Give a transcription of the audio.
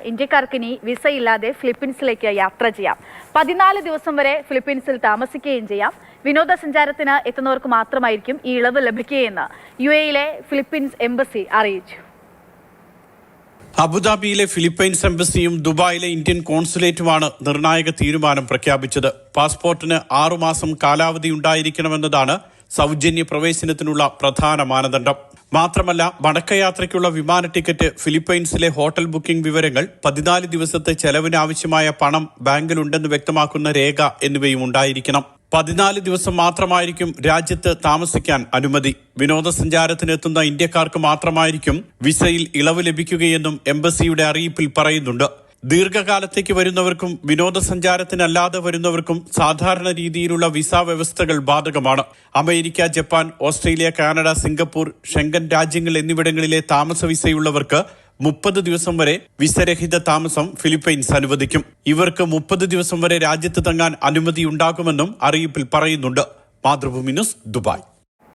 ഇന്ത്യക്കാർക്ക് ഇനി വിസയില്ലാതെ ഫിലിപ്പീൻസിലേക്ക് യാത്ര ചെയ്യാം. 14 ദിവസം വരെ ഫിലിപ്പീൻസിൽ താമസിക്കുകയും ചെയ്യാം. വിനോദസഞ്ചാരത്തിന് എത്തുന്നവർക്ക് മാത്രമായിരിക്കും ഈ ഇളവ് ലഭിക്കുകയെന്ന് UAE-യിലെ ഫിലിപ്പീൻസ് എംബസി അറിയിച്ചു. അബുദാബിയിലെ ഫിലിപ്പൈൻസ് എംബസിയും ദുബായിലെ ഇന്ത്യൻ കോൺസുലേറ്റുമാണ് നിർണായക തീരുമാനം പ്രഖ്യാപിച്ചത്. പാസ്പോർട്ടിന് 6 മാസം കാലാവധി ഉണ്ടായിരിക്കണമെന്നതാണ് സൗജന്യ പ്രവേശനത്തിനുള്ള പ്രധാന മാനദണ്ഡം. മാത്രമല്ല, മടക്കയാത്രയ്ക്കുള്ള വിമാന ടിക്കറ്റ്, ഫിലിപ്പൈൻസിലെ ഹോട്ടൽ ബുക്കിംഗ് വിവരങ്ങൾ, 14 ദിവസത്തെ ചെലവിന് ആവശ്യമായ പണം ബാങ്കിലുണ്ടെന്ന് വ്യക്തമാക്കുന്ന രേഖ എന്നിവയും ഉണ്ടായിരിക്കണം. 14 ദിവസം മാത്രമായിരിക്കും രാജ്യത്ത് താമസിക്കാൻ അനുമതി. വിനോദസഞ്ചാരത്തിനെത്തുന്ന ഇന്ത്യക്കാർക്ക് മാത്രമായിരിക്കും വിസയിൽ ഇളവ് ലഭിക്കുകയെന്നും എംബസിയുടെ അറിയിപ്പിൽ പറയുന്നുണ്ട്. ദീർഘകാലത്തേക്ക് വരുന്നവർക്കും വിനോദസഞ്ചാരത്തിനല്ലാതെ വരുന്നവർക്കും സാധാരണ രീതിയിലുള്ള വിസ വ്യവസ്ഥകൾ ബാധകമാണ്. America, Japan, Australia, Canada, Singapore, Schengen രാജ്യങ്ങൾ എന്നിവിടങ്ങളിലെ താമസ വിസയുള്ളവർക്ക് 30 ദിവസം വരെ വിസരഹിത താമസം ഫിലിപ്പൈൻസ് അനുവദിക്കും. ഇവർക്ക് 30 ദിവസം വരെ രാജ്യത്ത് തങ്ങാൻ അനുമതിയുണ്ടാകുമെന്നും അറിയിപ്പിൽ പറയുന്നുണ്ട്. Mathrubhumi news, Dubai.